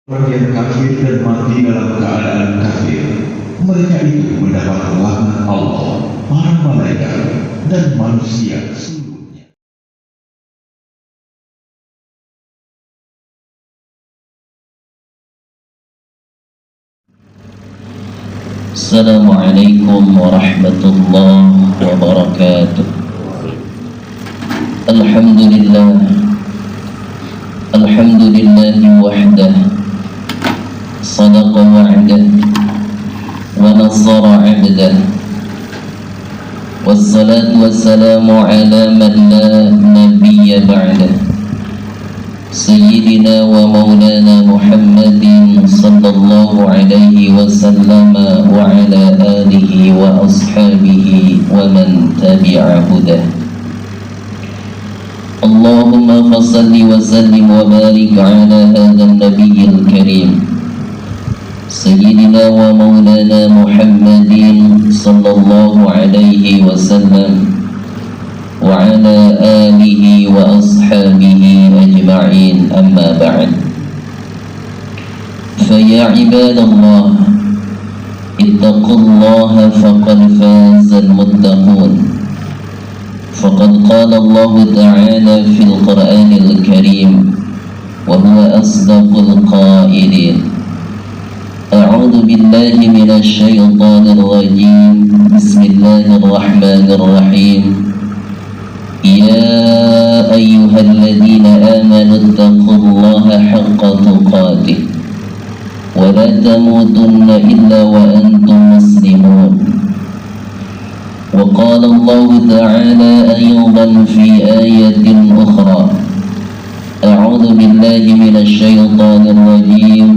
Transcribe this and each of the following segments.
Orang yang kafir dan mati dalam keadaan kafir, mereka itu mendapat rahmat Allah, para malaikat, dan manusia seluruhnya. Assalamualaikum warahmatullahi wabarakatuh. Alhamdulillahi wahdah, sadaqa wa'dah, wa nasara 'abdah, wassalatu wassalamu ala man la nabiyya ba'dah, Sayyidina wa maulana Muhammadin sallallahu alaihi wasallam wa ala alihi wa ashabihi wa man tabi'a hudah. Allahumma fasalli wa sallim wa barik ala hadha an-nabiyil karim Sayyidina wa maulana Muhammadin sallallahu alaihi wasallam wa ala alihi wa ashabihi ajma'in, amma ba'd. Fa ya ibadallah, ittaqullaha faqad fazal muttaqun. Faqad qala Allah ta'ala fil Qur'anil Karim wa huwa asdaqul qailin. A'udzu billahi minasy syaithanir rajim. Bismillahir rahmanir rahim. Ya ayyuhalladzina amanu taqullaha haqqa tuqatih wa la tamutunna illa wa antum muslimun. وقال الله تعالى أيضا في آية أخرى أعوذ بالله من الشيطان الرجيم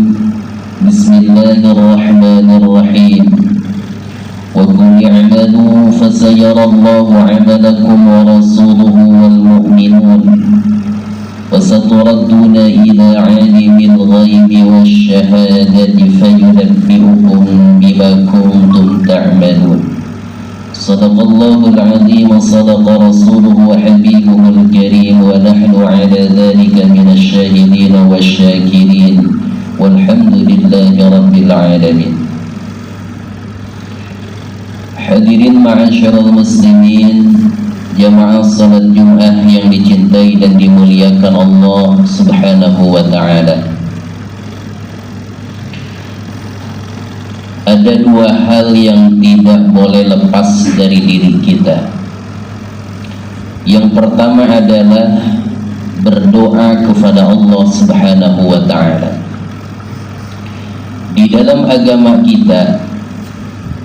بسم الله الرحمن الرحيم وقل اعملوا فسيرى الله عملكم ورسوله والمؤمنون وستردون إلى عالم الغيب والشهادة فينبئكم بما كنتم تعملون. Sadaqallahul azim wa sadaqa rasuluhu wa habibuhul karim wa nahnu ala dhalika minasy syahidin wasyakirin walhamdulillahi rabbil alamin. Hadirin ma'asyiral muslimin, jamaah salat Jumat yang dicintai dan dimuliakan Allah Subhanahu wa ta'ala. Ada dua hal yang tidak boleh lepas dari diri kita. Yang pertama adalah berdoa kepada Allah Subhanahu wa ta'ala. Di dalam agama kita,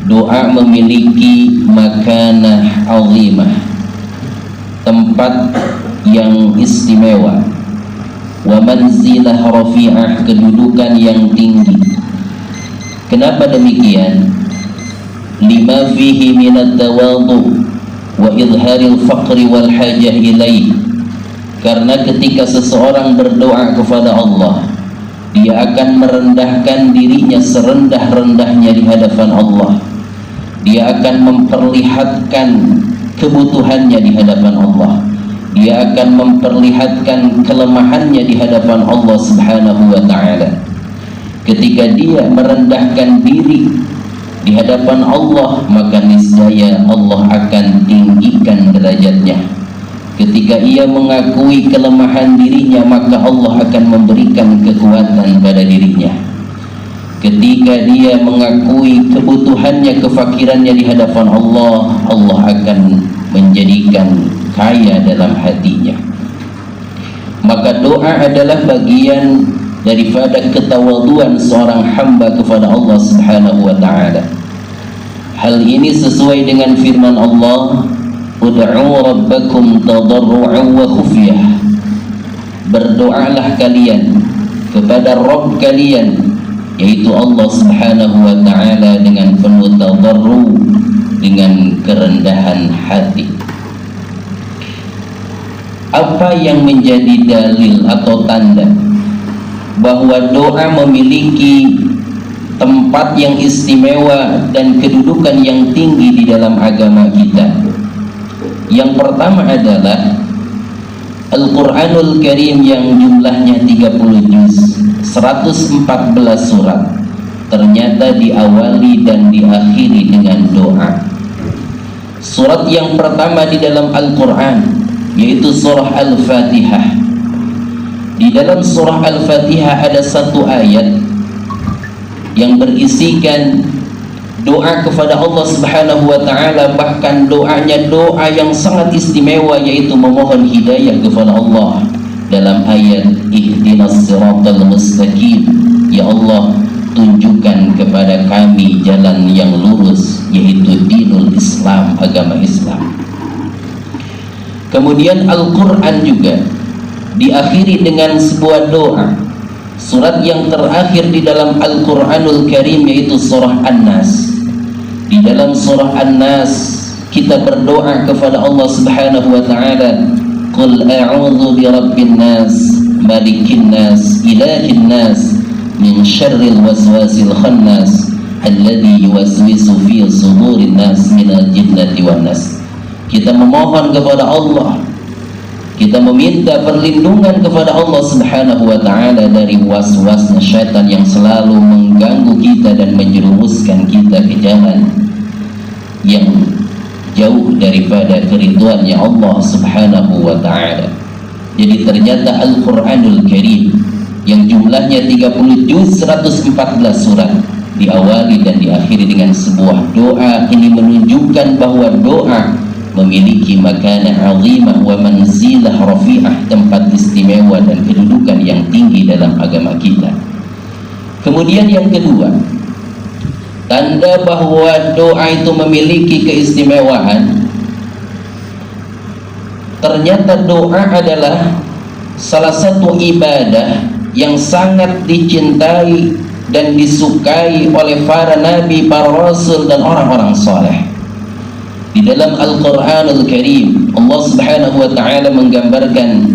doa memiliki makanah azimah, tempat yang istimewa, wa manzilah rafi'ah, kedudukan yang tinggi. Kenapa demikian? Lima fihi minat tawadhu wa idharil faqri wal hajah ilaih. Karena ketika seseorang berdoa kepada Allah, dia akan merendahkan dirinya serendah-rendahnya di hadapan Allah. Dia akan memperlihatkan kebutuhannya di hadapan Allah. Dia akan memperlihatkan kelemahannya di hadapan Allah Subhanahu wa ta'ala. Ketika dia merendahkan diri di hadapan Allah, maka niscaya Allah akan tinggikan derajatnya. Ketika ia mengakui kelemahan dirinya, maka Allah akan memberikan kekuatan pada dirinya. Ketika dia mengakui kebutuhannya, kefakirannya di hadapan Allah, Allah akan menjadikan kaya dalam hatinya. Maka doa adalah bagian daripada ketawaduan seorang hamba kepada Allah Subhanahu wa ta'ala. Hal ini sesuai dengan firman Allah, ud'u rabbakum tadarru'an wa khufyah. Berdoalah kalian kepada Rabb kalian, yaitu Allah Subhanahu wa ta'ala, dengan penuh tadarru', dengan kerendahan hati. Apa yang menjadi dalil atau tanda bahwa doa memiliki tempat yang istimewa dan kedudukan yang tinggi di dalam agama kita? Yang pertama adalah Al-Quranul Karim yang jumlahnya 30 juz, 114 surat ternyata diawali dan diakhiri dengan doa. Surat yang pertama di dalam Al-Quran yaitu surah Al-Fatihah. Di dalam surah Al-Fatihah ada satu ayat yang berisikan doa kepada Allah Subhanahu wa ta'ala, bahkan doanya doa yang sangat istimewa, yaitu memohon hidayah kepada Allah. Dalam ayat ihdinas siratal mustaqim, ya Allah tunjukkan kepada kami jalan yang lurus, yaitu dinul Islam, agama Islam. Kemudian Al-Quran juga diakhiri dengan sebuah doa. Surat yang terakhir di dalam Al-Quranul Karim yaitu surah An-Nas. Di dalam surah An-Nas kita berdoa kepada Allah Subhanahu wa ta'ala, qul a'udzu birabbin nas, malikin nas, ilahin nas, min syarril waswasil khannas, alladzi yuwaswisu fi sudurin nas minal jinnati wan nas. Kita memohon kepada Allah, kita meminta perlindungan kepada Allah Subhanahu wa ta'ala dari was-wasnya syaitan yang selalu mengganggu kita dan menjerumuskan kita ke jalan yang jauh daripada keridhaannya Allah Subhanahu wa ta'ala. Jadi ternyata Al-Quranul Karim yang jumlahnya 30 juz 114 surat diawali dan diakhiri dengan sebuah doa. Ini menunjukkan bahwa doa memiliki makanah azimah wa manzilah rafi'ah, tempat istimewa dan kedudukan yang tinggi dalam agama kita. Kemudian yang kedua, tanda bahwa doa itu memiliki keistimewaan, ternyata doa adalah salah satu ibadah yang sangat dicintai dan disukai oleh para nabi, para rasul dan orang-orang saleh. Di dalam Al-Quranul Karim Allah Subhanahu wa ta'ala menggambarkan,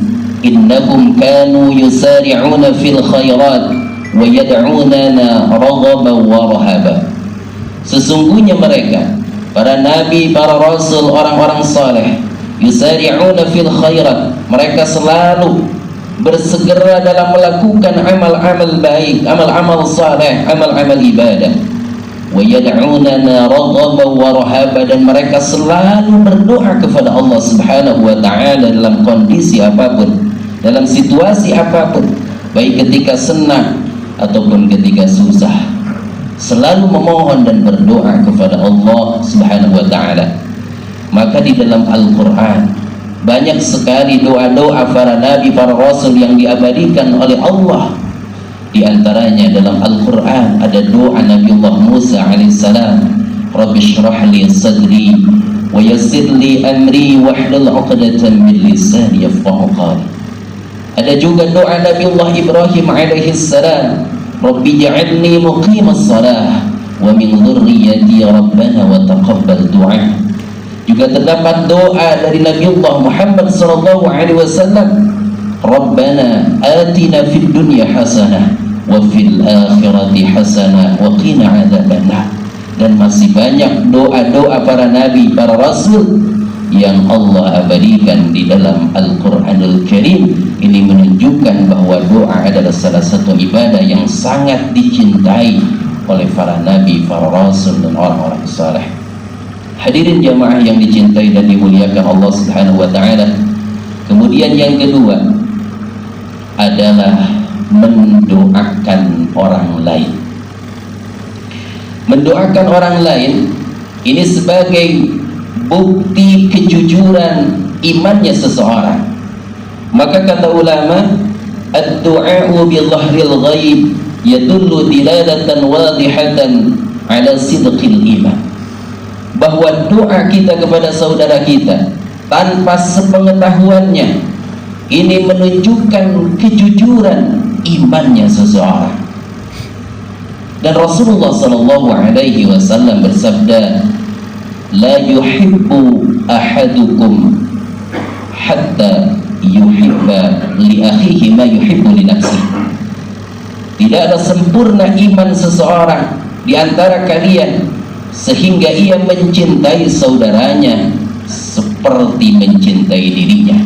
innahum kanu yusari'una fil khairat wa yad'unana raghaban wa rahaba. Sesungguhnya mereka, para nabi, para rasul, orang-orang saleh, yusari'una fil khairat, mereka selalu bersegera dalam melakukan amal-amal baik, amal-amal saleh, amal-amal ibadah. Wa yad'unana raghaban wa rahaba, dan mereka selalu berdoa kepada Allah Subhanahu wa ta'ala dalam kondisi apapun, dalam situasi apapun, baik ketika senang ataupun ketika susah, selalu memohon dan berdoa kepada Allah Subhanahu wa ta'ala. Maka di dalam Al-Quran banyak sekali doa-doa para nabi, para rasul yang diabadikan oleh Allah. Di antaranya dalam Al-Quran ada doa Nabiullah Musa alaihissalam, Rabbi shrah li sadri wa yassir li amri wahlul 'uqdatam min lisani yafqahu qawli. Ada juga doa Nabiullah Ibrahim alaihissalam, Rabbi ja'alni muqimas shalah wa min dhurriyyati rabbana wa taqabbal du'a. Juga terdapat doa dari Nabiullah Muhammad sallallahu alaihi wasallam, Rabbana atina fid dunya hasanah wa fil akhirati hasanah wa qina adzabannar. Dan masih banyak doa-doa para nabi, para rasul yang Allah abadikan di dalam Al-Quranul Karim. Ini menunjukkan bahwa doa adalah salah satu ibadah yang sangat dicintai oleh para nabi, para rasul dan orang-orang saleh. Hadirin jamaah yang dicintai dan dimuliakan Allah Subhanahu wa ta'ala. Kemudian yang kedua adalah mendoakan orang lain. Mendoakan orang lain ini sebagai bukti kejujuran imannya seseorang. Maka kata ulama, ad-du'a'u bi dhahril ghaib yadullu dilalatan wadihatan ala sidqil iman. Bahwa doa kita kepada saudara kita tanpa sepengetahuannya ini menunjukkan kejujuran imannya seseorang. Dan Rasulullah sallallahu alaihi wasallam bersabda, la yuhibbu ahadukum hatta yuhibba li akhihi ma yuhibbu li nafsihi. Tidak ada sempurna iman seseorang di antara kalian sehingga ia mencintai saudaranya seperti mencintai dirinya.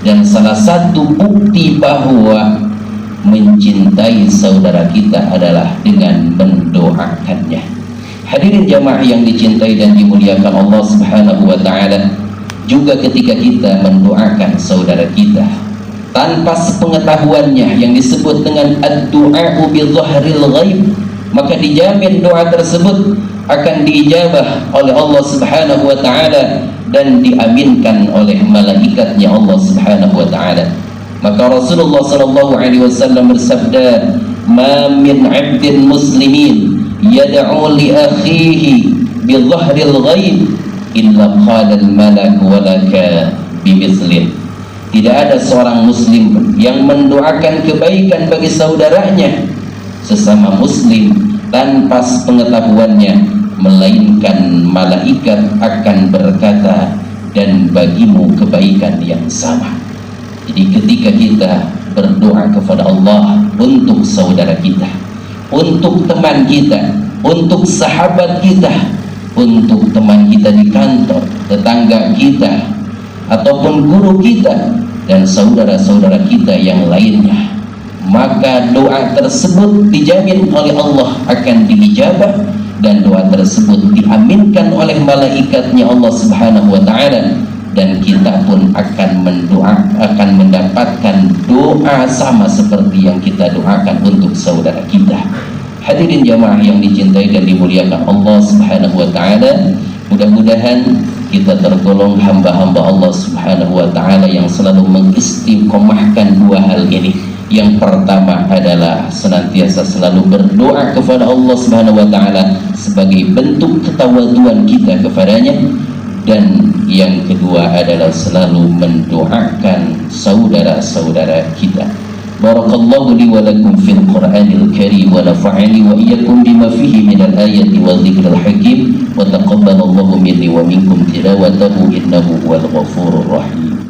Dan salah satu bukti bahwa mencintai saudara kita adalah dengan mendoakannya. Hadirin jamaah yang dicintai dan dimuliakan Allah Subhanahu wa taala, juga ketika kita mendoakan saudara kita tanpa sepengetahuannya, yang disebut dengan ad-du'a'u bi dhahril ghaib, maka dijamin doa tersebut akan diijabah oleh Allah Subhanahu wa taala dan diaminkan oleh malaikatnya Allah Subhanahu wa taala. Maka Rasulullah sallallahu alaihi wasallam bersabda, "Ma min 'abdin muslimin yad'u li akhihi bi dhahril ghaib illa qala al-malak wa laka bimithlih." Tidak ada seorang muslim yang mendoakan kebaikan bagi saudaranya sesama muslim tanpa pengetahuannya, melainkan malaikat akan berkata, dan bagimu kebaikan yang sama. Jadi ketika kita berdoa kepada Allah untuk saudara kita, untuk teman kita, untuk sahabat kita, untuk teman kita di kantor, tetangga kita, ataupun guru kita dan saudara-saudara kita yang lainnya, maka doa tersebut dijamin oleh Allah akan diijabah, dan doa tersebut diaminkan oleh malaikatnya Allah Subhanahu wa taala, dan kita pun akan mendapatkan doa sama seperti yang kita doakan untuk saudara kita. Hadirin jamaah yang dicintai dan dimuliakan Allah Subhanahu wa taala, mudah-mudahan kita tergolong hamba-hamba Allah Subhanahu wa taala yang selalu mengistiqomahkan dua hal ini. Yang pertama adalah senantiasa selalu berdoa kepada Allah Subhanahu wa taala sebagai bentuk ketawaduan kita kepadanya, dan yang kedua adalah selalu mendoakan saudara-saudara kita. Barakallahu li wa lakum fil Qur'anil Karim wa nafa'ani wa iyyakum bima fihi minal ayati wa dzikril hakim wa taqabbalallahu minni wa minkum tilawatahu innahu huwal ghafurur rahim.